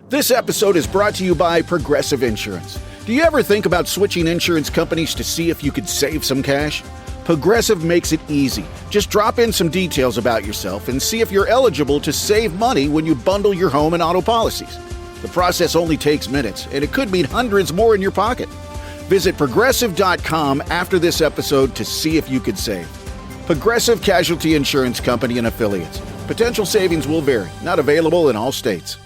This episode is brought to you by Progressive Insurance. Do you ever think about switching insurance companies to see if you could save some cash? Progressive makes it easy. Just drop in some details about yourself and see if you're eligible to save money when you bundle your home and auto policies. The process only takes minutes, and it could mean hundreds more in your pocket. Visit Progressive.com after this episode to see if you could save. Progressive Casualty Insurance Company and Affiliates. Potential savings will vary. Not available in all states.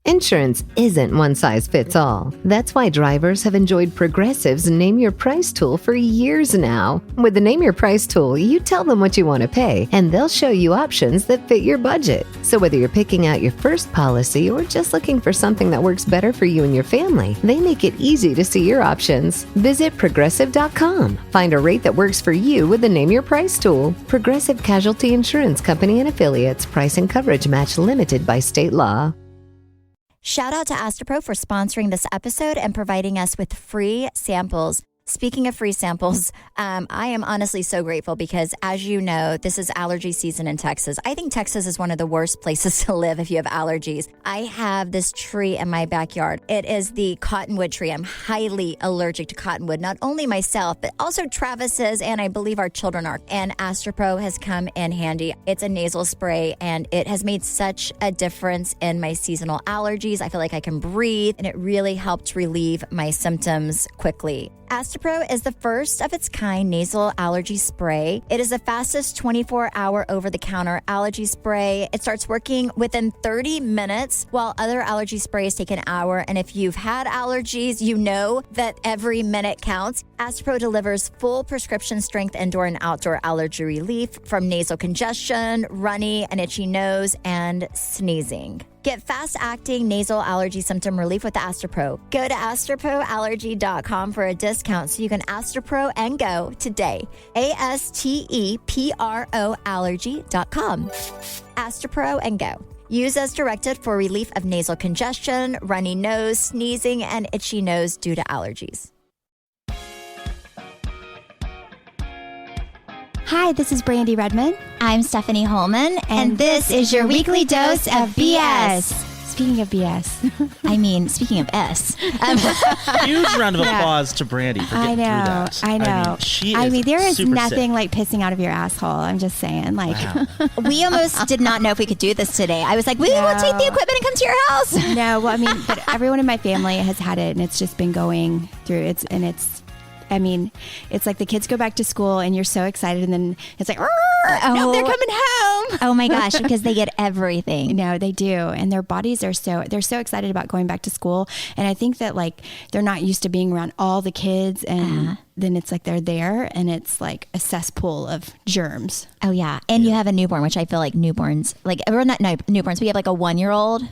Insurance isn't one size fits all. That's why drivers have enjoyed Progressive's Name Your Price tool for years now. With the Name Your Price tool, you tell them what you want to pay, and they'll show you options that fit your budget. So whether you're picking out your first policy or just looking for something that works better for you and your family, they make it easy to see your options. Visit Progressive.com. Find a rate that works for you with the Name Your Price tool. Progressive Casualty Insurance Company and Affiliates. Price and coverage match limited by state law. Shout out to Astropro for sponsoring this episode and providing us with free samples. Speaking of free samples, I am honestly so grateful because, as you know, this is allergy season in Texas. I think Texas is one of the worst places to live if you have allergies. I have this tree in my backyard. It is the cottonwood tree. I'm highly allergic to cottonwood, not only myself, but also Travis's, and I believe our children are. And Astropro has come in handy. It's a nasal spray, and it has made such a difference in my seasonal allergies. I feel like I can breathe, and it really helped relieve my symptoms quickly. Astropro is the first of its kind nasal allergy spray. It is the fastest 24-hour over-the-counter allergy spray. It starts working within 30 minutes, while other allergy sprays take an hour. And if you've had allergies, you know that every minute counts. Astropro delivers full prescription strength indoor and outdoor allergy relief from nasal congestion, runny and itchy nose, and sneezing. Get fast-acting nasal allergy symptom relief with Astropro. Go to astroproallergy.com for a discount so you can Astropro and go today. ASTEPRO allergy.com. Astropro and go. Use as directed for relief of nasal congestion, runny nose, sneezing, and itchy nose due to allergies. Hi, this is Brandi Redmond. I'm Stephanie Holman, and this is your weekly dose of BS. Speaking of BS. I mean, speaking of S. Huge round of applause to Brandi for getting through that. I know. I mean, there is super nothing sick. like pissing out of your asshole. I'm just saying. Like, Wow. We almost did not know if we could do this today. I was like, we will take the equipment and come to your house. No, well, I mean, but everyone in my family has had it, and it's just been going through. It's like the kids go back to school and you're so excited, and then it's like, no, they're coming home. Oh my gosh, because they get everything. No, they do. And their bodies they're so excited about going back to school. And I think that like they're not used to being around all the kids, and then it's like they're there and it's like a cesspool of germs. Oh yeah. And you have a newborn, which I feel like newborns, like we're not newborns, we have like a 1-year-old.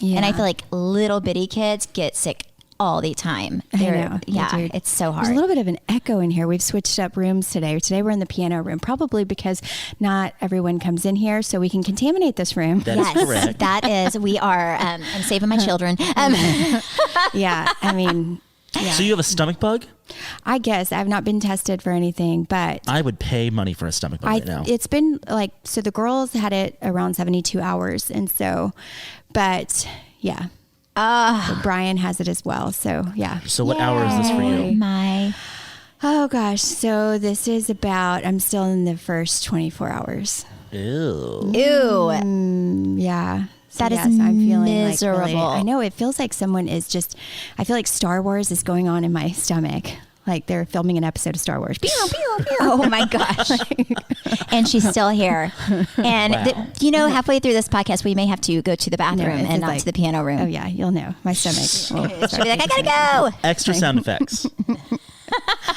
Yeah. And I feel like little bitty kids get sick all the time. I know. Yeah, it's so hard. There's a little bit of an echo in here. We've switched up rooms today. Today we're in the piano room, probably because not everyone comes in here, so we can contaminate this room. That is correct. That is. We are. I'm saving my children. Yeah, I mean. Yeah. So you have a stomach bug? I guess I've not been tested for anything, but I would pay money for a stomach bug right now. It's been like, so the girls had it around 72 hours. And so, but yeah. So Brian has it as well. So yeah. So what hour is this for you? Oh gosh. So this is I'm still in the first 24 hours. Ew. Yeah. So That is I'm feeling miserable. Like really, I know it feels like someone is just, I feel like Star Wars is going on in my stomach. Like they're filming an episode of Star Wars. Pew, pew, pew. Oh my gosh. And she's still here. And halfway through this podcast, we may have to go to the bathroom and not to the piano room. Oh yeah, you'll know. My stomach. She'll be like, I gotta go. Extra sound effects.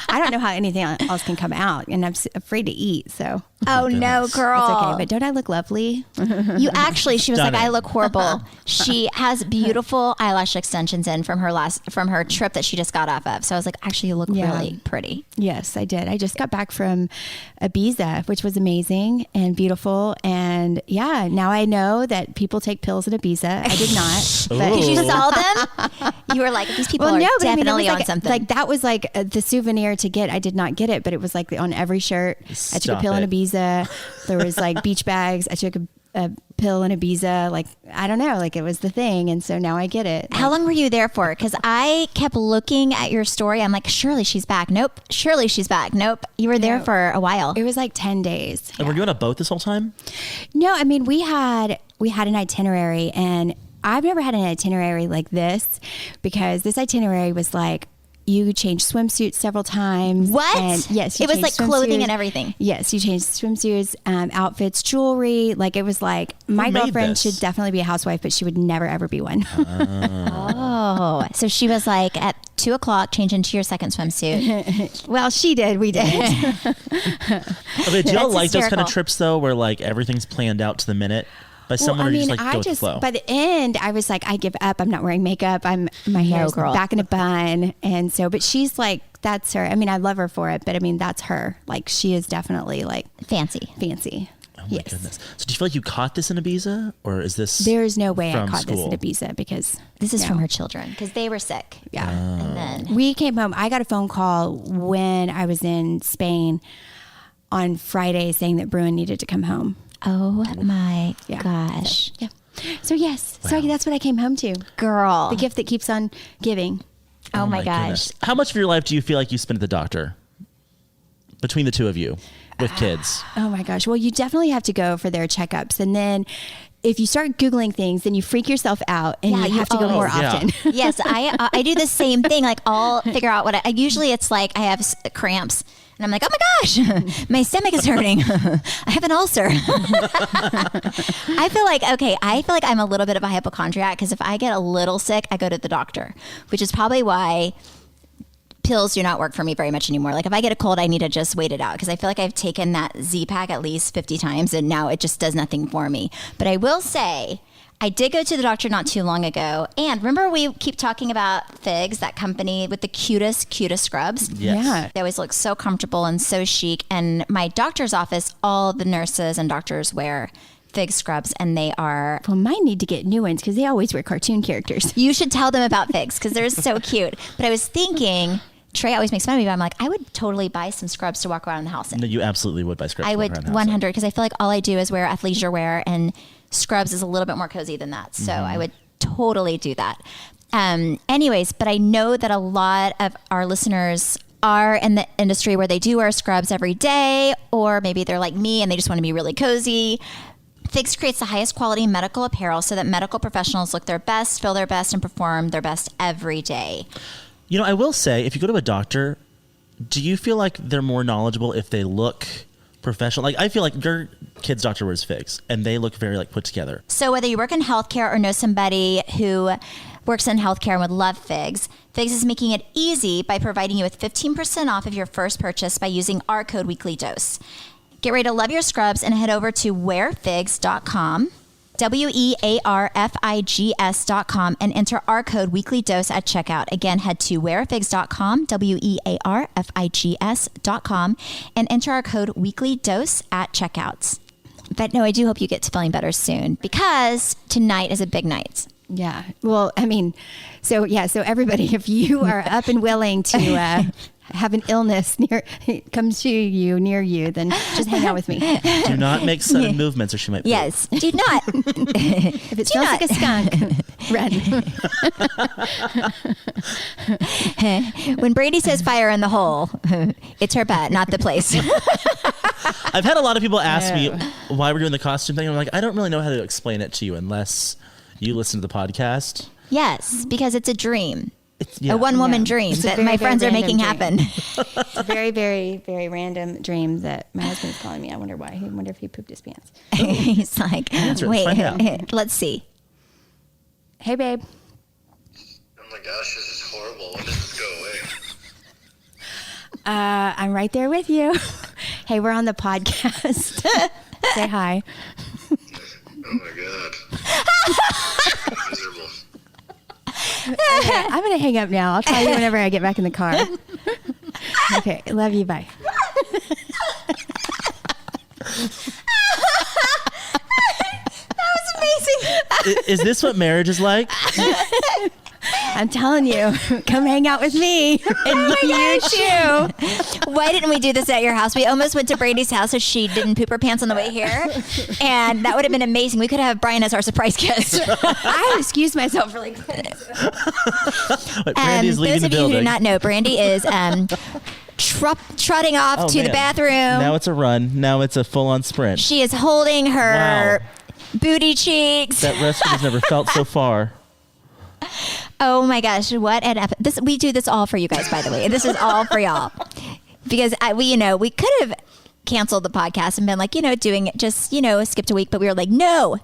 I don't know how anything else can come out, and I'm afraid to eat. So. Oh no, girl. It's okay, but don't I look lovely? You actually, she was Stunning. like, I look horrible. She has beautiful eyelash extensions in from her trip that she just got off of. So I was like, actually, you look really pretty. Yes, I did. I just got back from Ibiza, which was amazing and beautiful. And yeah, now I know that people take pills in Ibiza. I did not. But you saw them? You were like, these people are definitely on something. Like that was like the souvenir to get. I did not get it, but it was like on every shirt. I took a pill in Ibiza. There was like beach bags. I took a pill and Ibiza. Like, I don't know, like it was the thing. And so now I get it. How long were you there for? Because I kept looking at your story. I'm like, surely she's back. Nope. Surely she's back. Nope. You were there for a while. It was like 10 days. And were you on a boat this whole time? No, I mean, we had an itinerary, and I've never had an itinerary like this, because this itinerary was like, you changed swimsuits several times. What? And yes. It was like clothing swimsuits. and everything. Yes. You changed swimsuits, outfits, jewelry. Like, it was like, my made girlfriend this? should definitely be a housewife, but she would never, ever be one. Oh, so she was like at 2:00, change into your second swimsuit. Well, she did. We did. Okay, do y'all like those kind hysterical. of trips though, where like everything's planned out to the minute by someone, or you just like go with the flow? By the end, I was like, I give up. I'm not wearing makeup. My hair's girl. back in a bun. And so, but she's like, that's her. I mean, I love her for it, but I mean, that's her. Like, she is definitely like Fancy. fancy. Oh my goodness. So do you feel like you caught this in Ibiza, or is this There is no way I from caught school? this at Ibiza, because This is no. from her children because they were sick. Yeah. And then We came home. I got a phone call when I was in Spain on Friday saying that Bruin needed to come home. oh my Yeah. gosh. Yeah. So yes, so that's what I came home to. Girl. The gift that keeps on giving. Oh my gosh. goodness. How much of your life do you feel like you spend at the doctor? Between the two of you with kids? Oh my gosh. Well, you definitely have to go for their checkups. And then if you start Googling things, then you freak yourself out, and Yeah, you you have to go more always- Yeah. often. Yes, I do the same thing. Like, I'll figure out what I usually it's like I have cramps. And I'm like, oh my gosh, my stomach is hurting. I have an ulcer. I feel like I'm a little bit of a hypochondriac, because if I get a little sick, I go to the doctor, which is probably why pills do not work for me very much anymore. Like, if I get a cold, I need to just wait it out, because I feel like I've taken that Z-Pack at least 50 times and now it just does nothing for me. But I will say, I did go to the doctor not too long ago. And remember, we keep talking about Figs, that company with the cutest scrubs? Yes. Yeah. They always look so comfortable and so chic. And my doctor's office, all the nurses and doctors wear Fig scrubs, and they are... Well, mine need to get new ones because they always wear cartoon characters. You should tell them about Figs, because they're so cute. But I was thinking... Trey always makes fun of me, but I'm like, I would totally buy some scrubs to walk around the house in. No, you absolutely would buy scrubs. I to walk would around the house 100, because I feel like all I do is wear athleisure wear, and scrubs is a little bit more cozy than that. So I would totally do that. Anyways, but I know that a lot of our listeners are in the industry where they do wear scrubs every day, or maybe they're like me and they just want to be really cozy. Figs creates the highest quality medical apparel so that medical professionals look their best, feel their best, and perform their best every day. You know, I will say, if you go to a doctor, do you feel like they're more knowledgeable if they look professional? Like, I feel like your kid's doctor wears Figs, and they look very like put together. So whether you work in healthcare or know somebody who works in healthcare and would love Figs, Figs is making it easy by providing you with 15% off of your first purchase by using our code WeeklyDose. Get ready to love your scrubs and head over to wearfigs.com. wearfigs.com, and enter our code WeeklyDose at checkout. Again, head to wearfigs.com, wearfigs.com, and enter our code WeeklyDose at checkouts. But no, I do hope you get to feeling better soon, because tonight is a big night. Yeah. Well, I mean, so everybody, if you are up and willing to have an illness comes to you near you, then just hang out with me. Do not make sudden movements, or she might poop. Yes, do not. If it smells like a skunk, run. When Brandi says fire in the hole, it's her bet, not the place. I've had a lot of people ask me why we're doing the costume thing. I'm like, I don't really know how to explain it to you unless you listen to the podcast. Yes, because it's a dream. It's, A one-woman dream It's a that very, my very friends are making random happen. It's a very, very, very random dream that my husband's calling me. I wonder why. I wonder if he pooped his pants. He's like, Answer it. Find out. wait, let's see. Hey, babe. Oh my gosh, this is horrible. When does this go away? I'm right there with you. Hey, we're on the podcast. Say hi. Oh my god. Miserable. Okay, I'm going to hang up now. I'll call you whenever I get back in the car. Okay. Love you. Bye. That was amazing. Is this what marriage is like? I'm telling you, come hang out with me. And you too. Why didn't we do this at your house? We almost went to Brandi's house so she didn't poop her pants on the way here. And that would have been amazing. We could have Brian as our surprise guest. I excused myself for like Brandy's leaving those the of you building. who do not know, Brandi is trotting off to the man. bathroom. Now it's a run. Now it's a full-on sprint. She is holding her Wow. booty cheeks. That restroom has never felt so far. Oh my gosh, what an this we do this all for you guys, by the way. This is all for y'all. Because we could have canceled the podcast and been like, doing it just, skipped a week, but we were like, no.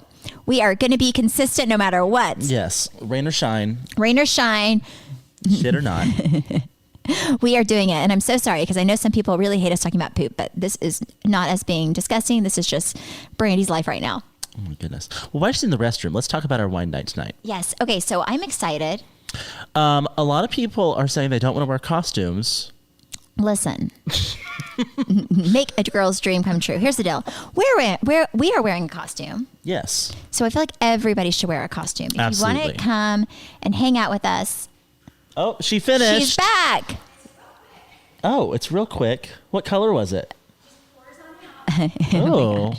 We are going to be consistent no matter what. Yes, rain or shine, Shit or not. We are doing it. And I'm so sorry because I know some people really hate us talking about poop, but this is not us being disgusting. This is just Brandi's life right now. Oh my goodness. Well, while she's in the restroom, let's talk about our wine night tonight. Yes. Okay. So I'm excited. A lot of people are saying they don't want to wear costumes. Listen, make a girl's dream come true. Here's the deal. We are wearing a costume. Yes. So I feel like everybody should wear a costume. If Absolutely. you want to come and hang out with us, Oh, she finished. she's back. Oh, it's real quick. What color was it? Oh.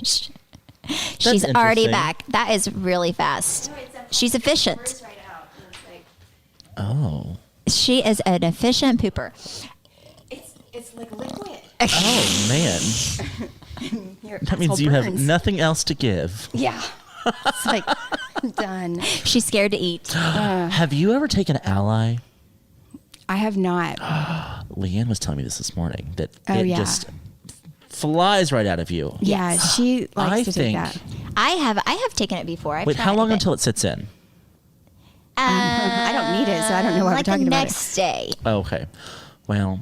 She's already interesting. back. That is really fast. She's efficient. Oh. She is an efficient pooper. it's like liquid. Oh, man. That means you have nothing else to give. Yeah. It's like done. She's scared to eat. Have you ever taken Ally? I have not. Leanne was telling me this morning that Oh, it yeah. just flies right out of you. Yeah, she likes I to think. take that. I have taken it before. I've Wait, how tried long it. until it sits in? I don't need it, so I don't know why like we're talking the about next day. Oh, okay. Well,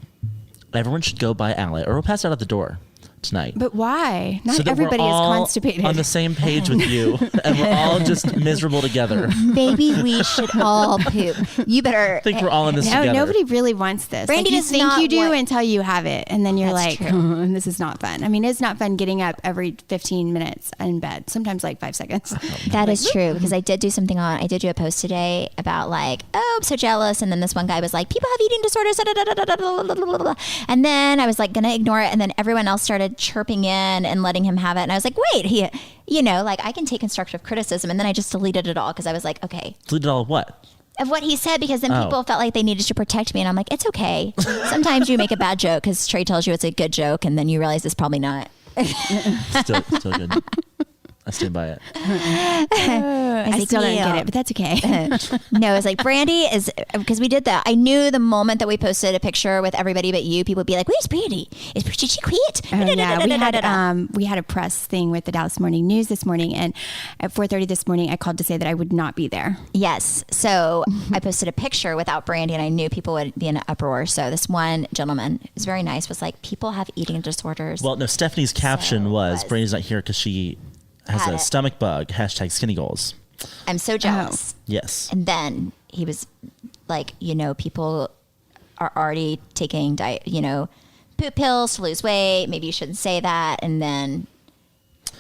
everyone should go buy Ally, or we'll pass it out at the door tonight. it. But why? Not so that everybody we're is all constipated. on the same page with you, and we're all just miserable together. Maybe we should all poop. You better. I think we're all in this No, together. nobody really wants this. Brandi Like, you does think not you do want- until you have it, and then you're That's like, true. this is not fun. I mean, it's not fun getting up every 15 minutes in bed. Sometimes like 5 seconds. That is true because I did do a post today about like, oh, I'm so jealous. And then this one guy was like, people have eating disorders. And then I was like, gonna ignore it. And then everyone else started chirping in and letting him have it. And I was like, wait, like I can take constructive criticism. And then I just deleted it all because I was like, okay. Deleted all of what? Of what he said, because then Oh. people felt like they needed to protect me. And I'm like, it's okay. Sometimes you make a bad joke because Trey tells you it's a good joke. And then you realize it's probably not. Still good. I stand by it. I still don't get it, but that's okay. No, it's like Brandi is, because we did that. I knew the moment that we posted a picture with everybody but you, people would be like, where's Brandi? Did she quit? Oh, yeah, we had a press thing with the Dallas Morning News this morning, and at 4:30 this morning, I called to say that I would not be there. Yes. So I posted a picture without Brandi, and I knew people would be in an uproar. So this one gentleman, it was very nice, was like, people have eating disorders. Well, no, Stephanie's caption was, was- Brandy's not here because she has Had a it. stomach bug, hashtag skinny goals. I'm so jealous. Yes. And then he was like, people are already taking diet, poop pills to lose weight. Maybe you shouldn't say that. And then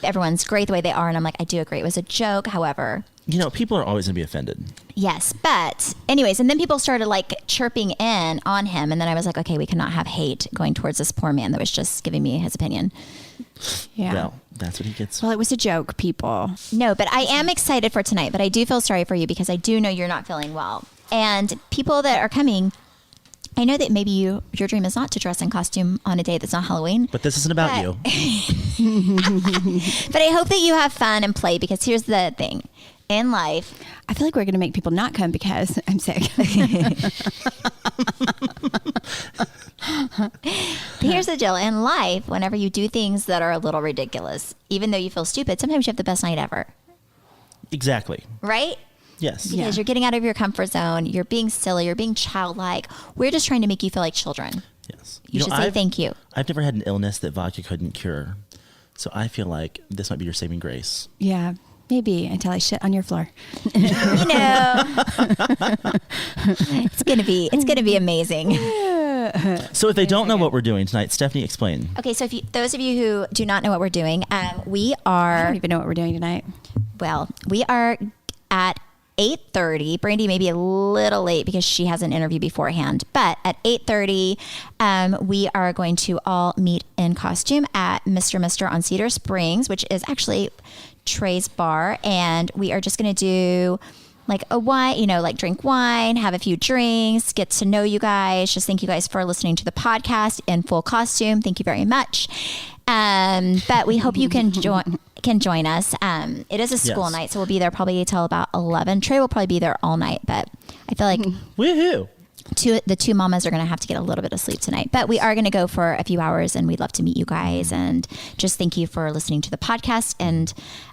everyone's great the way they are. And I'm like, I do agree. It was a joke. However, People are always going to be offended. yes. But anyways, and then people started like chirping in on him. And then I was like, okay, we cannot have hate going towards this poor man that was just giving me his opinion. Yeah. Well, that's what he gets. Well, it was a joke, people. No, but I am excited for tonight. But I do feel sorry for you because I do know you're not feeling well. And people that are coming, I know that maybe your dream is not to dress in costume on a day that's not Halloween. But this isn't about But- you. But I hope that you have fun and play because here's the thing. In life, I feel like we're going to make people not come because I'm sick. here's the deal. In life, whenever you do things that are a little ridiculous, even though you feel stupid, sometimes you have the best night ever. Exactly. Right? Yes. Because you're getting out of your comfort zone. You're being silly. You're being childlike. We're just trying to make you feel like children. Yes. You should say thank you. I've never had an illness that vodka couldn't cure. So I feel like this might be your saving grace. Yeah, maybe until I shit on your floor. It's gonna be amazing. So if they don't know what we're doing tonight, Stephanie, explain. Okay, so those of you who do not know what we're doing, we I are don't even know what we're doing tonight. we are at 8:30. Brandi may be a little late because she has an interview beforehand, but at 8:30, we are going to all meet in costume at Mr. on Cedar Springs, which is actually Trey's bar, and we are just going to do like a wine, like drink wine, have a few drinks, get to know you guys. Just thank you guys for listening to the podcast in full costume. Thank you very much. But we hope you can join us. It is a school night, so we'll be there probably till about 11. Trey will probably be there all night, but I feel like woohoo! The two mamas are going to have to get a little bit of sleep tonight, but we are going to go for a few hours, and we'd love to meet you guys. And just thank you for listening to the podcast and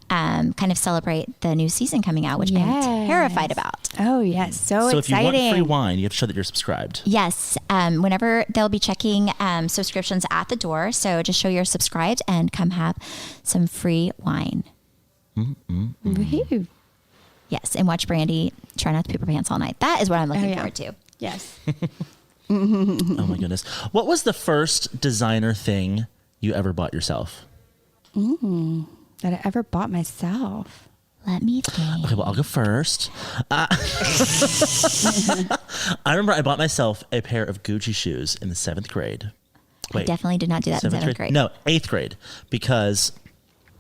kind of celebrate the new season coming out, which I'm terrified about. Oh, yes. So if exciting. you want free wine, you have to show that you're subscribed. Yes. Whenever they'll be checking subscriptions at the door. So just show you're subscribed and come have some free wine. Woohoo. Yes. And watch Brandi try not to poop her pants all night. That is what I'm looking forward to. Yes. Oh my goodness. What was the first designer thing you ever bought yourself? That I ever bought myself. Let me think. Okay, well, I'll go first. I remember I bought myself a pair of Gucci shoes in the 7th grade. I definitely did not do that in 7th grade. No, 8th grade. Because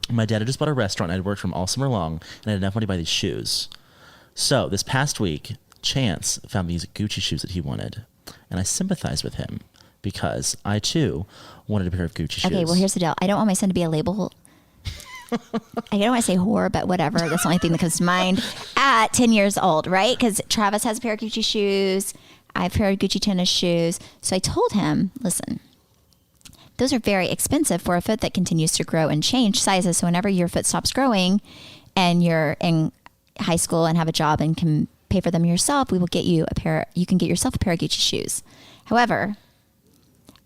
my dad had just bought a restaurant. I'd worked from all summer long, and I had enough money to buy these shoes. So this past week, Chance found these Gucci shoes that he wanted, and I sympathized with him because I too wanted a pair of Gucci shoes. Okay, well, here's the deal. I don't want my son to be a label. I don't want to say whore, but whatever. That's the only thing that comes to mind at 10 years old, right? Because Travis has a pair of Gucci shoes. I have a pair of Gucci tennis shoes. So I told him, listen, those are very expensive for a foot that continues to grow and change sizes. So whenever your foot stops growing and you're in high school and have a job and can pay for them yourself, we will get you you can get yourself a pair of Gucci shoes. However,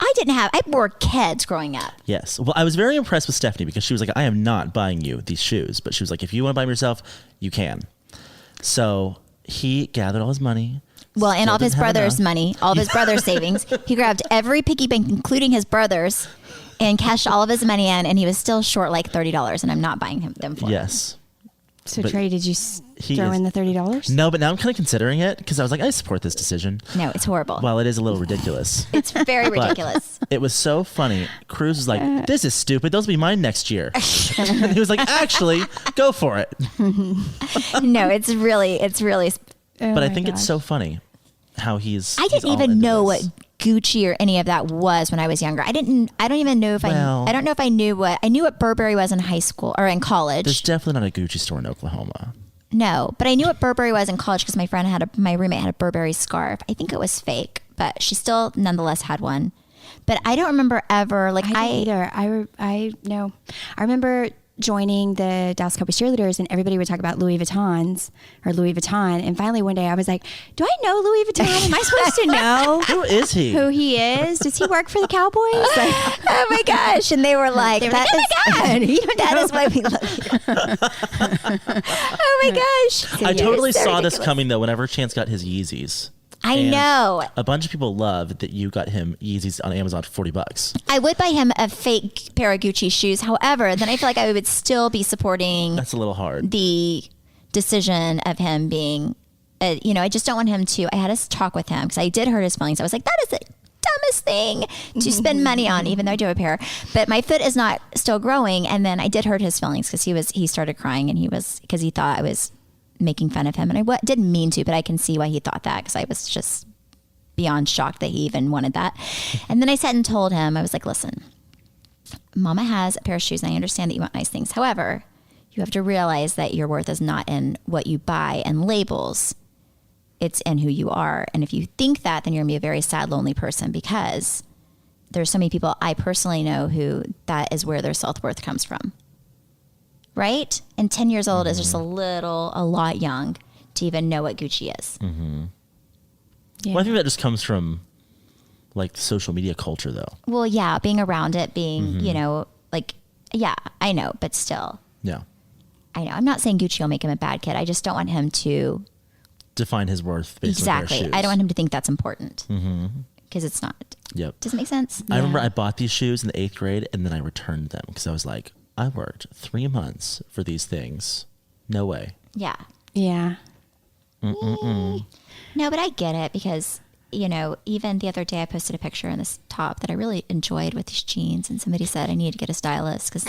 I wore Keds growing up. Yes. Well, I was very impressed with Stephanie because she was like, I am not buying you these shoes. But she was like, if you want to buy them yourself, you can. So he gathered all his money. Well, and all of his brother's money, all of his brother's savings. He grabbed every piggy bank, including his brother's, and cashed all of his money in. And he was still short like $30. And I'm not buying them for him. Yes. So, But Trey, did you throw in the $30? No, but now I'm kind of considering it because I was like, I support this decision. No, it's horrible. Well, it is a little ridiculous. It's very ridiculous. It was so funny. Cruz was like, this is stupid. Those will be mine next year. And he was like, actually, go for it. No, it's really. But I think it's so funny how I didn't even know what Gucci or any of that was when I was younger. I don't even know if I don't know if I knew what Burberry was in high school or in college. There's definitely not a Gucci store in Oklahoma. No, but I knew what Burberry was in college because my roommate had a Burberry scarf. I think it was fake, but she still nonetheless had one. But I don't remember ever like I no. I remember joining the Dallas Cowboys cheerleaders and everybody would talk about Louis Vuitton. And finally one day I was like, do I know Louis Vuitton? Am I supposed to know Who is he? who he is? Does he work for the Cowboys? Like, oh my gosh. And they were like, oh my God, that is why we love you. Oh my gosh. I totally saw ridiculous. this coming though whenever Chance got his Yeezys. I And know. A bunch of people love that you got him Yeezys on Amazon for $40. I would buy him a fake pair of Gucci shoes. However, then I feel like I would still be supporting That's a little hard. the decision of him being, I just don't want him to. I had a talk with him because I did hurt his feelings. I was like, that is the dumbest thing to spend money on, even though I do have a pair. But my foot is not still growing. And then I did hurt his feelings because he started crying and because he thought I was making fun of him. And I didn't mean to, but I can see why he thought that because I was just beyond shocked that he even wanted that. And then I sat and told him, I was like, listen, Mama has a pair of shoes and I understand that you want nice things. However, you have to realize that your worth is not in what you buy and labels. It's in who you are. And if you think that, then you're gonna be a very sad, lonely person because there's so many people I personally know who that is where their self-worth comes from. Right? And 10 years old is just a lot young to even know what Gucci is. Mm-hmm. yeah. Well, I think that just comes from like social media culture though. Well, yeah, being around it, being, yeah, I know, but still. Yeah. I know. I'm not saying Gucci will make him a bad kid. I just don't want him to Define his worth based on a pair of exactly. shoes. I don't want him to think that's important because it's not. Yep. Does it make sense? I remember I bought these shoes in the 8th grade and then I returned them because I was like, I worked 3 months for these things. No way. Yeah. Yeah. No, but I get it because, you know, even the other day I posted a picture in this top that I really enjoyed with these jeans, and somebody said I need to get a stylist because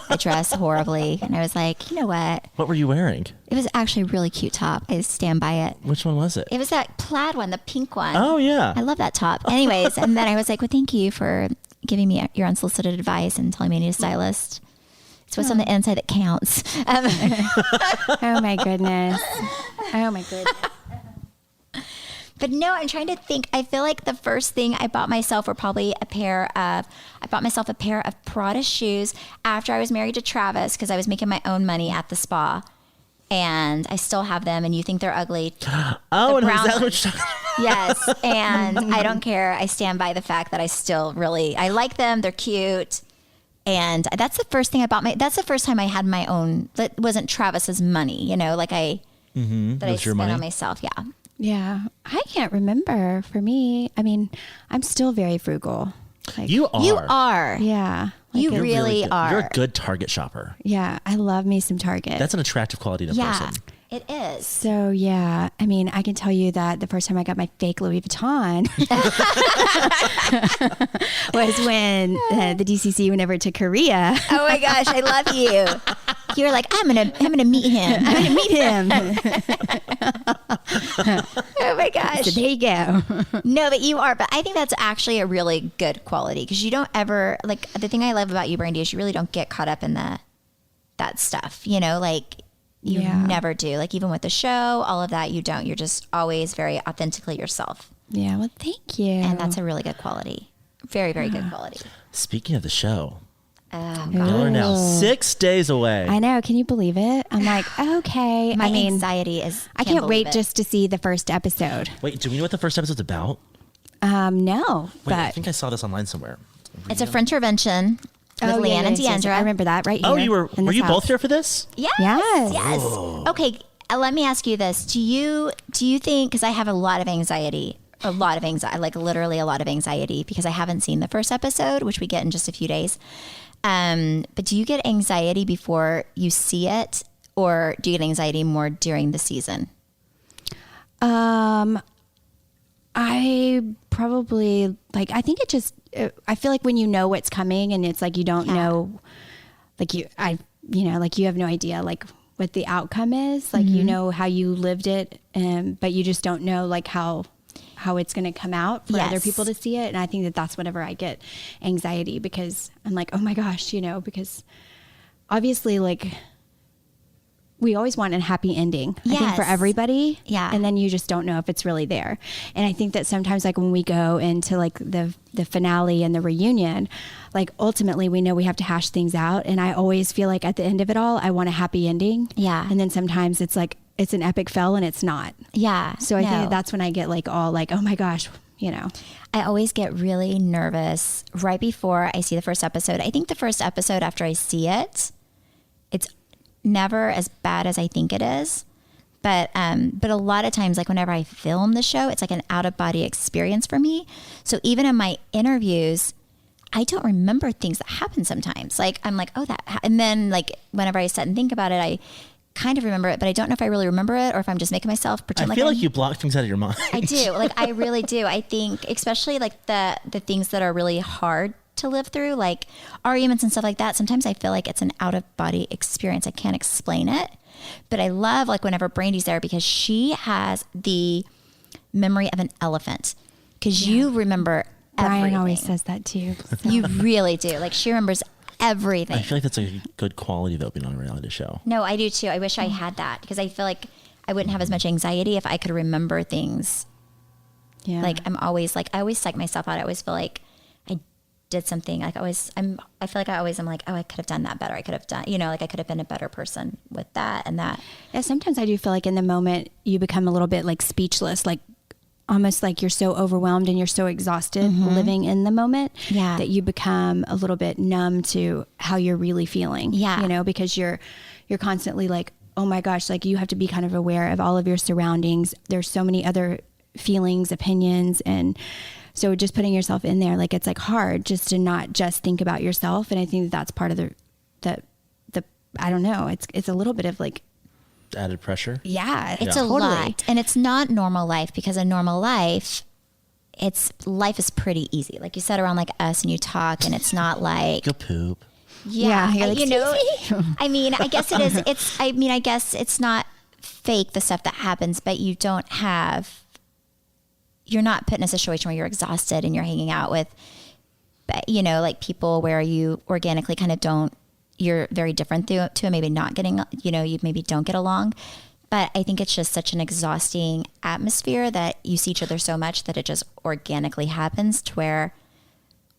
I dress horribly. And I was like, you know what? What were you wearing? It was actually a really cute top. I stand by it. Which one was it? It was that plaid one, the pink one. Oh, yeah. I love that top. Anyways, and then I was like, well, thank you for giving me your unsolicited advice and telling me I need a stylist. It's what's on the inside that counts. Oh my goodness. Oh my goodness. But no, I'm trying to think. I feel like the first thing I bought myself were probably a pair of Prada shoes after I was married to Travis because I was making my own money at the spa. And I still have them, and you think they're ugly. Oh, and is that what you're talking about? Yes, and I don't care. I stand by the fact that I like them. They're cute. And that's the first thing I bought. That's the first time I had my own. That wasn't Travis's money, you know, like I spent on myself. Yeah. Yeah. I can't remember. For me, I mean, I'm still very frugal. Like, You are. Yeah. You You're really good. are. You're a good Target shopper. Yeah. I love me some Target. That's an attractive quality in a Yeah, person. it is. So yeah, I mean, I can tell you that the first time I got my fake Louis Vuitton was when the DCC went over to Korea. Oh my gosh, I love you. You were like, I'm gonna meet him. I'm gonna meet him. Oh my gosh. So there you go. No, but you are. But I think that's actually a really good quality because you don't ever like the thing I love about you, Brandi, is you really don't get caught up in that stuff. You know, like you never do. Like even with the show, all of that, you don't. You're just always very authentically yourself. Yeah. Well, thank you. And that's a really good quality. Very, very good quality. Speaking of the show, God. y'all are now 6 days away. I know. Can you believe it? I'm like, okay. My I mean, anxiety is. I can't wait just to see the first episode. Wait, do we know what the first episode's about? No, Wait, I but think I saw this online somewhere. It's a French intervention with Oh, Leanne and yes. Deandra. I remember that right here. Oh, you were in this you both house. here for this? Yes. Yes. Yes. Okay. Let me ask you this. Do you think, because I have a lot of anxiety, like literally a lot of anxiety because I haven't seen the first episode, which we get in just a few days. But do you get anxiety before you see it, or do you get anxiety more during the season? I probably I think it just, I feel like when you know what's coming and it's like, you don't know, like you have no idea like what the outcome is. Like, you know how you lived it, but you just don't know like how it's going to come out for other people to see it. And I think that that's whenever I get anxiety because I'm like, oh my gosh, because obviously like we always want a happy ending, I think, for everybody. Yeah. And then you just don't know if it's really there. And I think that sometimes like when we go into like the finale and the reunion, like ultimately we know we have to hash things out. And I always feel like at the end of it all, I want a happy ending. Yeah. And then sometimes it's like, it's an epic fail and it's not. Yeah. So I think that's when I get like all like, oh my gosh, I always get really nervous right before I see the first episode. I think the first episode after I see it, it's never as bad as I think it is. But a lot of times, like whenever I film the show, it's like an out of body experience for me. So even in my interviews, I don't remember things that happen sometimes. Like I'm like, and then like whenever I sit and think about it, I kind of remember it, but I don't know if I really remember it or if I'm just making myself pretend. I feel like you block things out of your mind. I do. Like I really do. I think especially like the things that are really hard to live through, like arguments and stuff like that. Sometimes I feel like it's an out of body experience. I can't explain it, but I love like whenever Brandi's there because she has the memory of an elephant because you remember everything. Brian always says that too. So. You really do. Like she remembers everything. I feel like that's a good quality though, being on a reality show. No, I do too. I wish I had that because I feel like I wouldn't have as much anxiety if I could remember things. Yeah. Like I always psych myself out. I always feel like I did something. Like I feel like I always am like, oh, I could have done that better. I could have done, like I could have been a better person with that and that. Yeah. Sometimes I do feel like in the moment you become a little bit like speechless, like almost like you're so overwhelmed and you're so exhausted living in the moment that you become a little bit numb to how you're really feeling. Yeah. Because you're constantly like, oh my gosh, like you have to be kind of aware of all of your surroundings. There's so many other feelings, opinions, and so just putting yourself in there, like it's like hard just to not just think about yourself. And I think that's part of the I don't know, it's a little bit of like Added pressure. Yeah, It's a lot. And it's not normal life, because in normal life, life is pretty easy. Like you sit around like us and you talk, and it's not like Go poop. Yeah, you're like, you know, I mean, I guess it is. I guess it's not fake, the stuff that happens, but you're not put in a situation where you're exhausted and you're hanging out with, you know, like people where you organically kind of you're very different to and maybe not getting, you know, you maybe don't get along. But I think it's just such an exhausting atmosphere that you see each other so much that it just organically happens, to where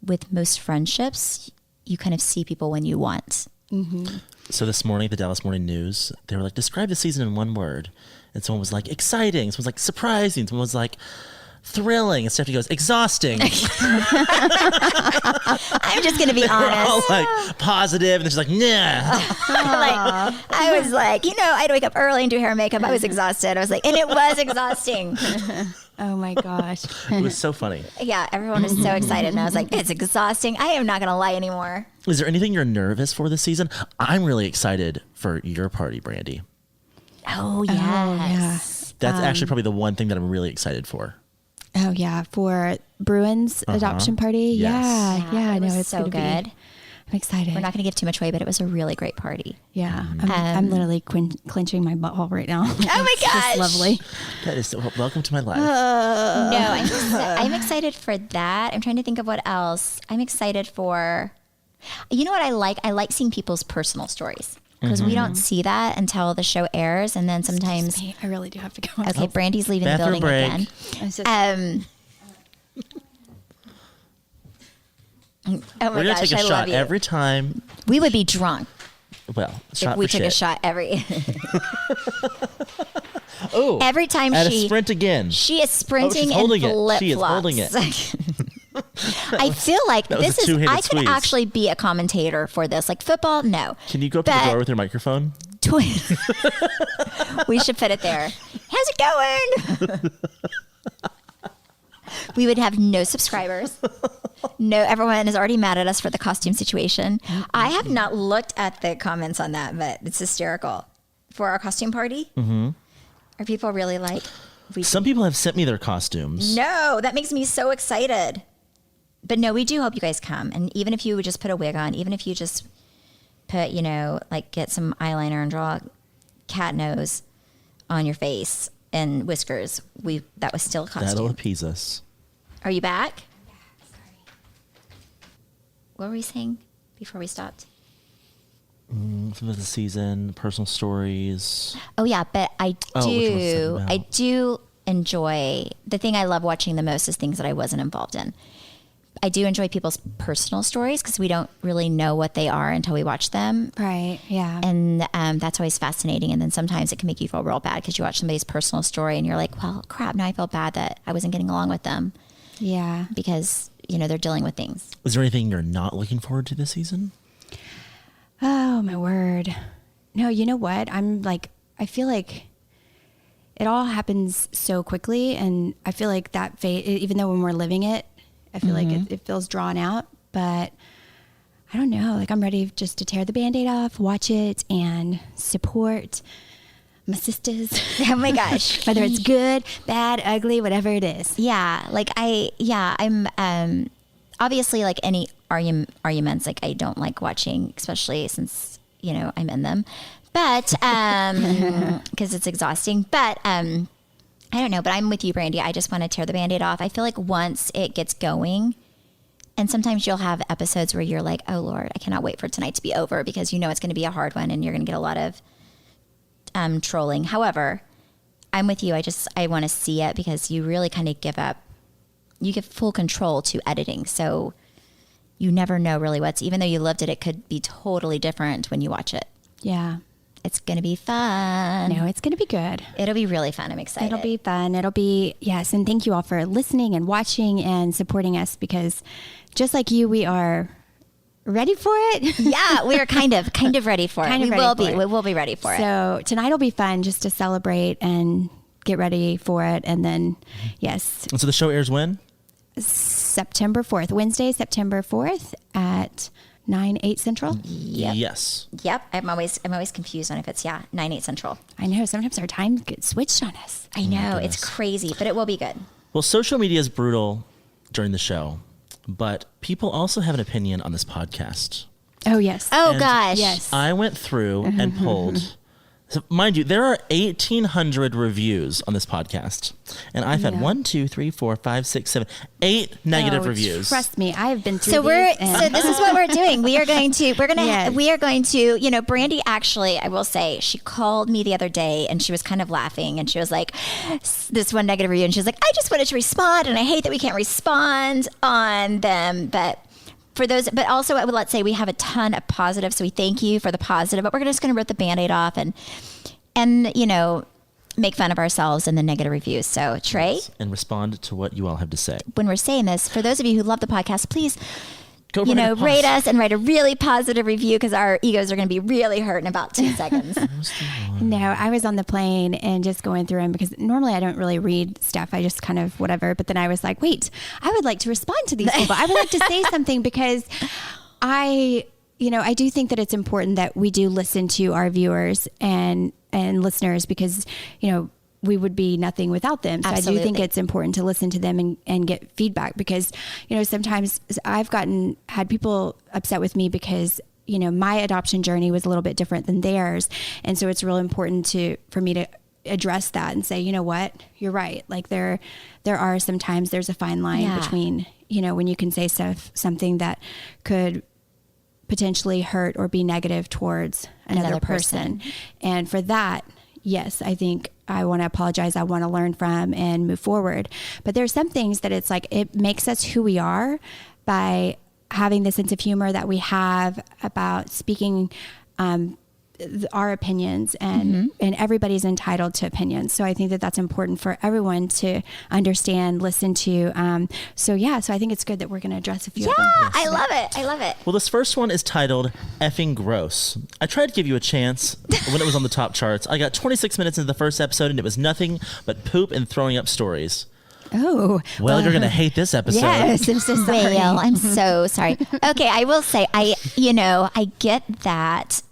with most friendships, you kind of see people when you want. Mm-hmm. So this morning, the Dallas Morning News, they were like, describe the season in one word. And someone was like, exciting. Someone was like, surprising. Someone was like, thrilling. And Stephanie goes, exhausting. I'm just going to be honest. All like positive. And then she's like, nah. I was like, you know, I'd wake up early and do hair and makeup. I was exhausted. I was like, and it was exhausting. Oh my gosh. It was so funny. Yeah, everyone was so excited. And I was like, it's exhausting. I am not going to lie anymore. Is there anything you're nervous for this season? I'm really excited for your party, Brandi. Oh, yes. That's actually probably the one thing that I'm really excited for. Oh yeah, for Bruin's adoption party. Yes. Yeah. It No, was it's so gonna good. be. I'm excited. We're not going to give too much away, but it was a really great party. Yeah, I'm literally clenching my butthole right now. Oh my gosh. It's lovely. That is welcome to my life. No, I'm excited for that. I'm trying to think of what else. I'm excited for, you know what I like? I like seeing people's personal stories, because we don't see that until the show airs. And then sometimes, I really do have to go. okay, Brandy's leaving the Bathroom building break. again. Oh my We're going to gosh, take a I love shot you. every time. We would be drunk Well, shot if we for took a shit. shot every Oh, every time at a she sprint again. She is sprinting she's in holding it. flip-flops. She is holding it. I feel like that was this a is. two-handed I could squeeze. actually be a commentator for this. Like football, no. Can you go up to the But- door with your microphone? We should put it there. How's it going? We would have no subscribers. No, everyone is already mad at us for the costume situation. I have not looked at the comments on that, but it's hysterical. For our costume party, are people really like? Some people have sent me their costumes. No, that makes me so excited. But no, we do hope you guys come. And even if you would just put a wig on, even if you just put, you know, like get some eyeliner and draw a cat nose on your face and whiskers, that was still a costume. That'll appease us. Are you back? Yeah, sorry. What were we saying before we stopped? Some of the season, personal stories. Oh yeah, but I which one's that about? I do enjoy, the thing I love watching the most is things that I wasn't involved in. I do enjoy people's personal stories, because we don't really know what they are until we watch them. Right. Yeah. And that's always fascinating. And then sometimes it can make you feel real bad, because you watch somebody's personal story and you're like, well, crap, now I feel bad that I wasn't getting along with them, Yeah. because, you know, they're dealing with things. Is there anything you're not looking forward to this season? Oh my word. No, you know what? I feel like it all happens so quickly, and I feel like that even though when we're living it, I feel like it feels drawn out, but I don't know. Like, I'm ready just to tear the Band-Aid off, watch it, and support my sisters. Oh my gosh. Whether it's good, bad, ugly, whatever it is. Yeah. Like I'm obviously, like any arguments, like I don't like watching, especially since, you know, I'm in them, but because it's exhausting. But I don't know, but I'm with you, Brandi. I just want to tear the Band-Aid off. I feel like once it gets going, and sometimes you'll have episodes where you're like, oh Lord, I cannot wait for tonight to be over, because you know it's going to be a hard one and you're going to get a lot of trolling. However, I'm with you. I want to see it, because you really kind of you give full control to editing. So you never know really even though you lived it, it could be totally different when you watch it. Yeah. It's going to be fun. No, it's going to be good. It'll be really fun. I'm excited. It'll be fun. It'll be, yes. And thank you all for listening and watching and supporting us, because just like you, we are ready for it. Yeah, we're kind of ready for it. We will be ready for it. So tonight will be fun, just to celebrate and get ready for it. And then, yes, And so the show airs when? September 4th, Wednesday, September 4th at 9/8 Central. Yes. Yep. I'm always confused on if it's 9/8 Central. I know sometimes our time gets switched on us. I know it's crazy, but it will be good. Well, social media is brutal during the show, but people also have an opinion on this podcast. Oh yes. Oh And gosh. Yes. I went through and pulled. So mind you, there are 1,800 reviews on this podcast, and I've had 1, 2, 3, 4, 5, 6, 7, 8 negative reviews. Trust me, I have been through. So these so this is what we're doing. We are going to Yes. Brandi actually, I will say, she called me the other day and she was kind of laughing and she was like, this one negative review, and she was like, I just wanted to respond and I hate that we can't respond on them, but for those, but also let's say we have a ton of positive, so we thank you for the positive, but we're just going to rip the Band-Aid off and make fun of ourselves in the negative reviews. So Trey, and respond to what you all have to say. when we're saying this, for those of you who love the podcast, please Go rate us and write a really positive review, because our egos are going to be really hurt in about 2 seconds. No, I was on the plane and just going through them because normally I don't really read stuff. I just kind of whatever. But then I was like, wait, I would like to respond to these people. I would like to say something because I do think that it's important that we do listen to our viewers and listeners because, we would be nothing without them. So Absolutely. I do think it's important to listen to them and get feedback because, sometimes I've had people upset with me because, my adoption journey was a little bit different than theirs. And so it's real important for me to address that and say, you know what, you're right. Like there are sometimes there's a fine line between, when you can say something that could potentially hurt or be negative towards another person. And for that, yes, I think I want to apologize. I want to learn from and move forward. But there's some things that it's like, it makes us who we are by having the sense of humor that we have about speaking our opinions, and everybody's entitled to opinions. So I think that that's important for everyone to understand, listen to. So I think it's good that we're going to address a few of them. Yeah, I love it. I love it. Well, this first one is titled Effing Gross. I tried to give you a chance when it was on the top charts. I got 26 minutes into the first episode and it was nothing but poop and throwing up stories. Oh, Well, you're going to hate this episode. yes. I'm so sorry. Well, I'm so sorry. Okay, I will say, I get that.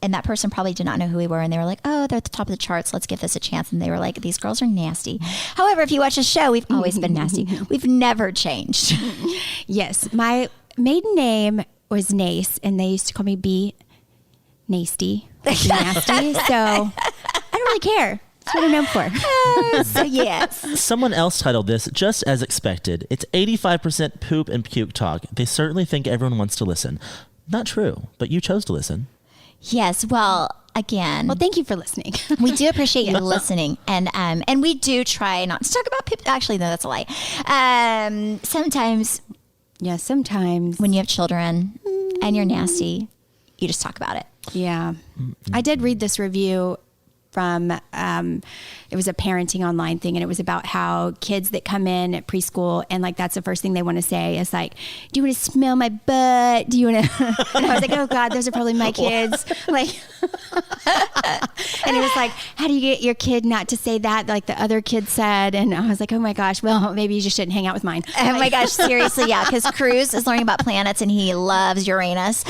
And that person probably did not know who we were. And they were like, oh, they're at the top of the charts. Let's give this a chance. And they were like, these girls are nasty. However, if you watch the show, we've always been nasty. We've never changed. Yes. My maiden name was Nace, and they used to call me B. Nasty. Nasty. So I don't really care. That's what I'm known for. So yes. Someone else titled this just as expected. It's 85% poop and puke talk. They certainly think everyone wants to listen. Not true, but you chose to listen. Yes. Well, again. Well, thank you for listening. We do appreciate you listening, and we do try not to talk about people. Actually, no, that's a lie. Sometimes Yeah, sometimes. when you have children and you're nasty, you just talk about it. Yeah. I did read this review from, it was a parenting online thing, and it was about how kids that come in at preschool and like, that's the first thing they want to say is like, do you want to smell my butt? Do you want to, and I was like, oh God, those are probably my kids. Like, and it was like, how do you get your kid not to say that like the other kid said? And I was like, oh my gosh, well, maybe you just shouldn't hang out with mine. Oh my gosh, seriously, yeah, because Cruz is learning about planets and he loves Uranus.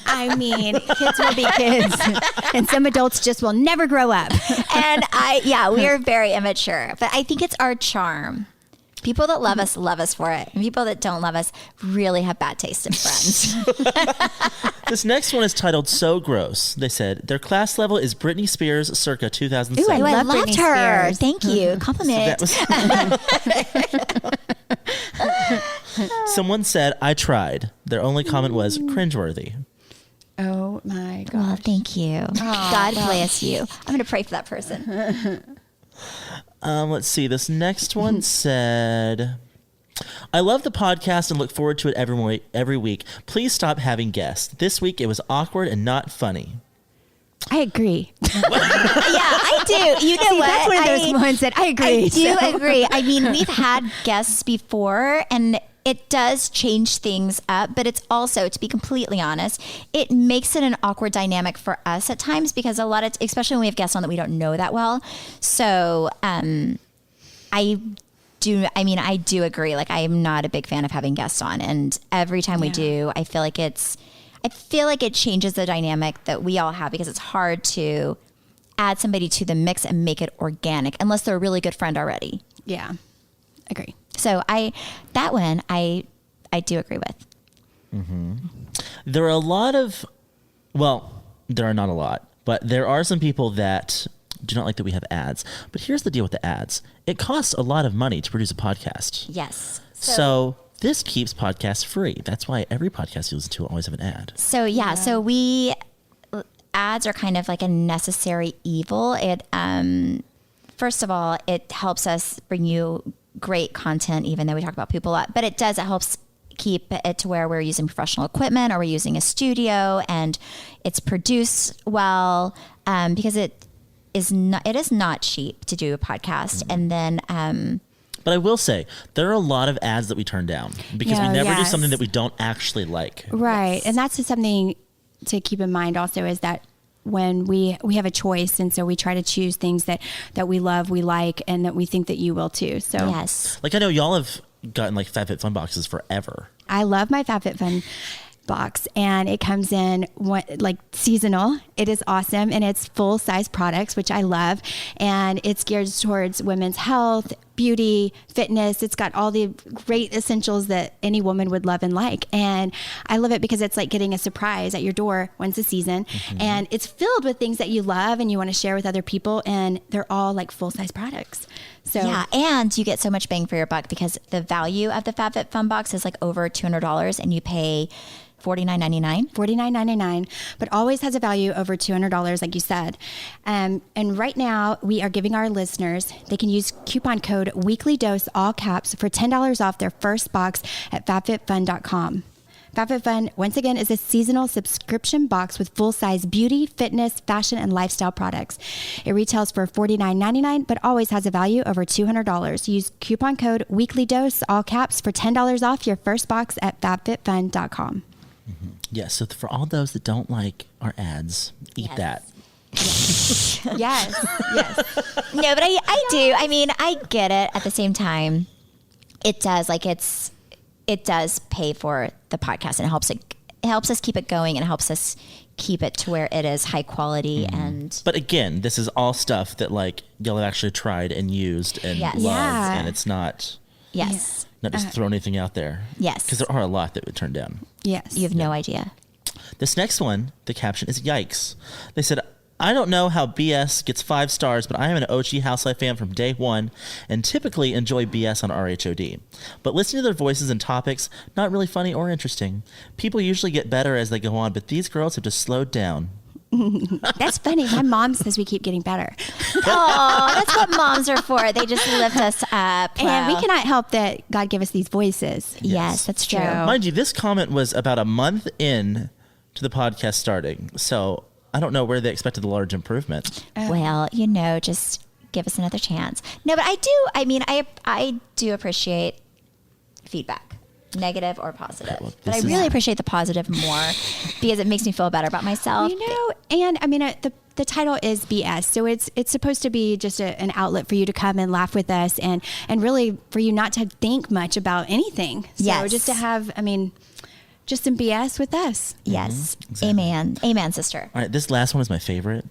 I mean, kids will be kids, and some adults just will never grow up. And we are very immature, but I think it's our charm. People that love us for it. And people that don't love us really have bad taste in friends. This next one is titled So Gross. They said, their class level is Britney Spears circa 2007. Ooh, I love loved Britney her. Spears. Thank you. Compliment. Someone said, I tried. Their only comment was cringeworthy. Oh my God. Well, thank you. God bless you. I'm going to pray for that person. Let's see. This next one said, I love the podcast and look forward to it every week. Please stop having guests. This week it was awkward and not funny. I agree. Yeah, I do. You know what? That's one of those ones that I agree. I do agree. I mean, we've had guests before, and it does change things up, but it's also, to be completely honest, it makes it an awkward dynamic for us at times because a lot of, especially when we have guests on that we don't know that well. So I do agree. Like, I am not a big fan of having guests on, and every time we do, I feel like it changes the dynamic that we all have, because it's hard to add somebody to the mix and make it organic unless they're a really good friend already. Yeah. Agree. So I do agree with. Mm-hmm. There are a lot of, well, there are not a lot, but there are some people that do not like that we have ads. But here's the deal with the ads. It costs a lot of money to produce a podcast. Yes. So this keeps podcasts free. That's why every podcast you listen to will always have an ad. So ads are kind of like a necessary evil. It, first of all, it helps us bring you great content, even though we talk about people a lot, but it helps keep it to where we're using professional equipment, or we're using a studio and it's produced well, because it is not cheap to do a podcast. Mm-hmm. And then, but I will say there are a lot of ads that we turn down because we never do something that we don't actually like. Right. Yes. And that's something to keep in mind also, is that when we have a choice, and so we try to choose things that we love, we like, and that we think that you will too. So yes. Like, I know y'all have gotten like FabFitFun boxes forever. I love my FabFitFun box, and it comes in like seasonal. It is awesome, and it's full size products, which I love, and it's geared towards women's health, beauty, fitness. It's got all the great essentials that any woman would love and like, and I love it because it's like getting a surprise at your door once a season. Mm-hmm. And it's filled with things that you love and you want to share with other people, and they're all like full size products. So yeah, and you get so much bang for your buck, because the value of the FabFitFun box is like over $200, and you pay $49.99, but always has a value over $200, like you said. And right now we are giving our listeners, they can use coupon code weeklydose, all caps, for $10 off their first box at fabfitfun.com. FabFitFun, once again, is a seasonal subscription box with full-size beauty, fitness, fashion, and lifestyle products. It retails for $49.99, but always has a value over $200. Use coupon code weeklydose, all caps, for $10 off your first box at fabfitfun.com. Mm-hmm. Yes, so for all those that don't like our ads, eat that. Yes. No, but I do. I mean, I get it. At the same time, it does pay for the podcast, and it helps us keep it going, and it helps us keep it to where it is high quality. Mm-hmm. And but again, this is all stuff that like y'all have actually tried and used and loved, and it's not not just throw anything out there. Yes, because there are a lot that would turn down. Yes, you have no idea. This next one, the caption is yikes. They said, I don't know how BS gets 5 stars, but I am an OG Housewife fan from day one and typically enjoy BS on RHOD. But listening to their voices and topics, not really funny or interesting. People usually get better as they go on, but these girls have just slowed down. That's funny. My mom says we keep getting better. Oh, that's what moms are for. They just lift us up. And we cannot help that God give us these voices. Yes, that's true. Mind you, this comment was about a month in to the podcast starting. So I don't know where they expected the large improvement. Well, just give us another chance. No, but I do appreciate feedback, negative or positive. Okay, well, but I really appreciate the positive more because it makes me feel better about myself. And I mean, the title is BS, so it's supposed to be just an outlet for you to come and laugh with us, and really for you not to think much about anything. So just to have, just some BS with us. Yes. Mm-hmm. Exactly. Amen, sister. All right, this last one is my favorite.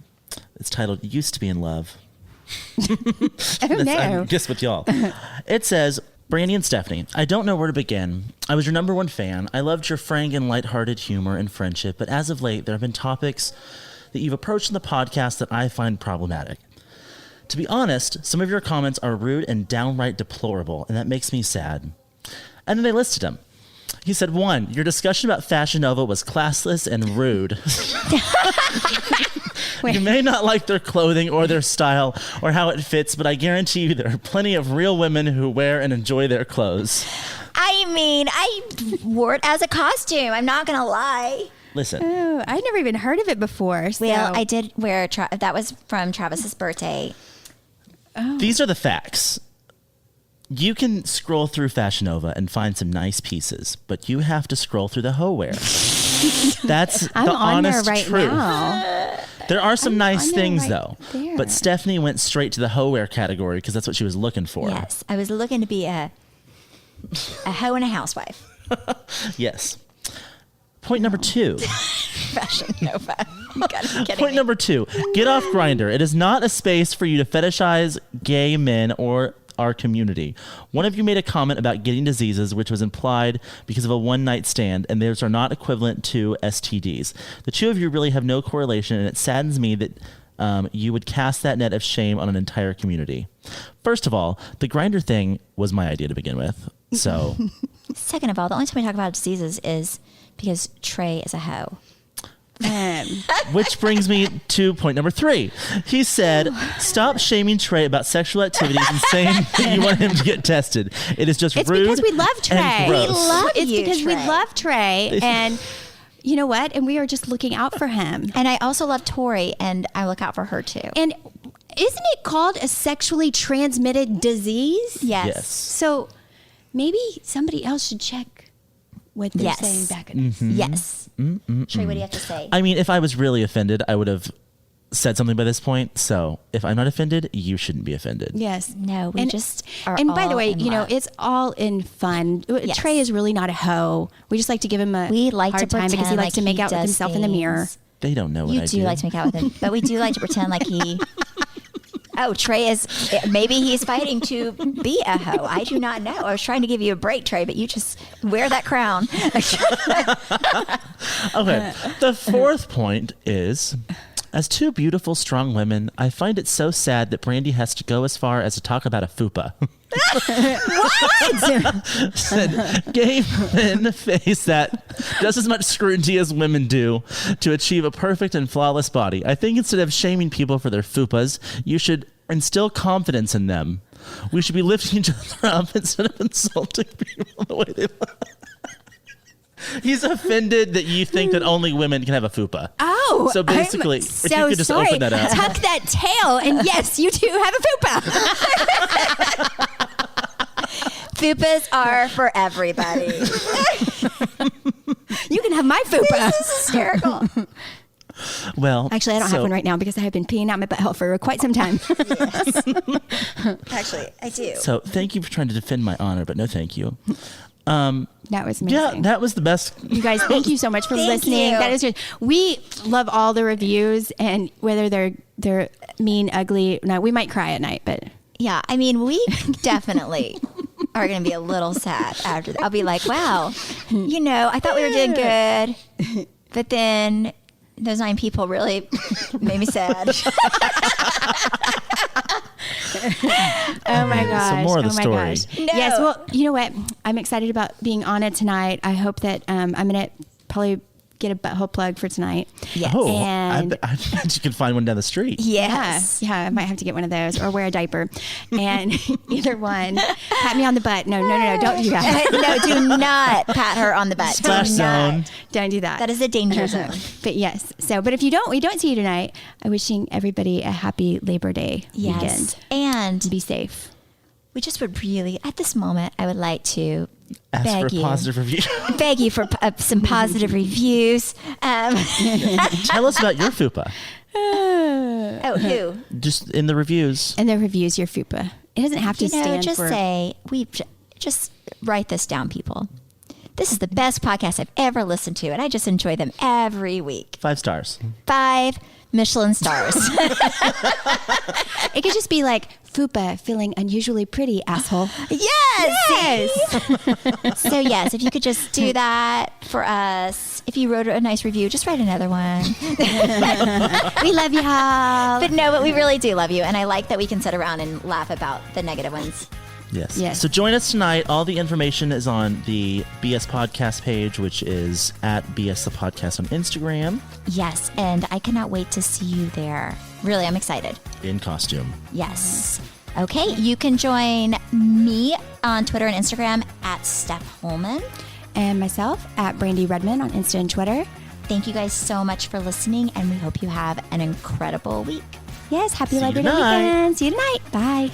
It's titled Used to Be in Love. No. Guess what, y'all. It says, Brandi and Stephanie, I don't know where to begin. I was your number one fan. I loved your frank and lighthearted humor and friendship, but as of late, there have been topics that you've approached in the podcast that I find problematic. To be honest, some of your comments are rude and downright deplorable, and that makes me sad. And then they listed them. He said, 1, your discussion about Fashion Nova was classless and rude. You may not like their clothing or their style or how it fits, but I guarantee you there are plenty of real women who wear and enjoy their clothes. I wore it as a costume. I'm not going to lie. Listen. Oh, I never even heard of it before. So. Well, I did wear that was from Travis's birthday. Oh. These are the facts. You can scroll through Fashion Nova and find some nice pieces, but you have to scroll through the hoe wear. That's I'm the on honest there right truth. now. There are some nice I'm things, right though. there. But Stephanie went straight to the hoe-wear category because that's what she was looking for. Yes, I was looking to be a hoe and a housewife. Yes. Point number 2. Fashion Nova. You gotta be kidding Point me. number 2. Get off Grindr. It is not a space for you to fetishize gay men or our community. One of you made a comment about getting diseases, which was implied because of a one-night stand, and those are not equivalent to STDs. The two of you really have no correlation, and it saddens me that you would cast that net of shame on an entire community. First of all, the Grindr thing was my idea to begin with. So, Second of all, the only time we talk about diseases is because Trey is a hoe. which brings me to point number 3. He said, stop shaming Trey about sexual activities and saying that you want him to get tested. It is just It's rude. because we love Trey. and gross. love It's you, because we Trey. love Trey, and you know what? And we are just looking out for him. And I also love Tori, and I look out for her too. And isn't it called a sexually transmitted disease? Yes. Yes. So maybe somebody else should check what they're Yes. saying back at us. Yes. Trey, what do you have to say? I mean, if I was really offended, I would have said something by this point. So if I'm not offended, you shouldn't be offended. Yes. No, we just are And by the all way, in you know, love. it's all in fun. Yes. Trey is really not a hoe. We just like to give him a We like hard to time because he pretend likes to like make he out with does himself in the mirror. things. They don't know what You I do like to make out with him, but we do like to pretend like he. Oh, Trey is. Maybe he's fighting to be a hoe. I do not know. I was trying to give you a break, Trey, but you just wear that crown. Okay. The 4th point is, as 2 beautiful, strong women, I find it so sad that Brandi has to go as far as to talk about a fupa. What? Said gay men face that just as much scrutiny as women do to achieve a perfect and flawless body. I think instead of shaming people for their fupas, you should instill confidence in them. We should be lifting each other up instead of insulting people the way they look. He's offended that you think that only women can have a fupa. Oh, So basically, I'm if you could just open that up. Tuck that tail, and yes, you do have a fupa. Fupas are for everybody. You can have my fupa. Hysterical. Well, Actually, I don't have one right now because I have been peeing out my butthole for quite some time. Actually, I do. So thank you for trying to defend my honor, but no thank you. That was amazing. Yeah, that was the best. You guys, thank you so much for Thank listening. you. That is just, we love all the reviews, and whether they're mean, ugly, no, we might cry at night, but Yeah, I mean, we definitely are going to be a little sad after that. I'll be like, wow, you know, I thought we were doing good, but then those 9 people really made me sad. oh my gosh. So more of the oh my story. gosh. No. Yes, well, you know what? I'm excited about being on it tonight. I hope that I'm going to probably get a butthole plug for tonight. Yes. Oh, And- I bet you can find one down the street. Yes. Yeah, I might have to get one of those or wear a diaper. And either one, pat me on the butt. No, don't do that. No, do not pat her on the butt. Do Splash not. zone. Don't do that. That is a danger zone. But yes, but if we don't see you tonight, I'm wishing everybody a happy Labor Day Yes. weekend. And Be safe. we just would really, at this moment, I would like to Ask for beg a you. positive review. Beg you for some positive reviews. Tell us about your fupa. Oh, who? Just in the reviews. And the reviews your FUPA. It doesn't have to You know, stand just for. say, just write this down, people. This is the best podcast I've ever listened to, and I just enjoy them every week. 5 stars. 5 Michelin stars. It could just be like FUPA feeling unusually pretty, asshole. Yes! So, yes, if you could just do that for us. If you wrote a nice review, just write another one. We love y'all. But no, but we really do love you, and I like that we can sit around and laugh about the negative ones. Yes. Yes. So join us tonight. All the information is on the BS Podcast page, which is at BS the Podcast on Instagram Yes, and I cannot wait to see you there. Really, I'm excited. in costume. Yes. Okay, you can join me on Twitter and Instagram at Steph Holman. And myself at Brandi Redmond on Insta and Twitter. Thank you guys so much for listening, and we hope you have an incredible week. Yes, happy See you Labor Day tonight. weekend. See you tonight. Bye.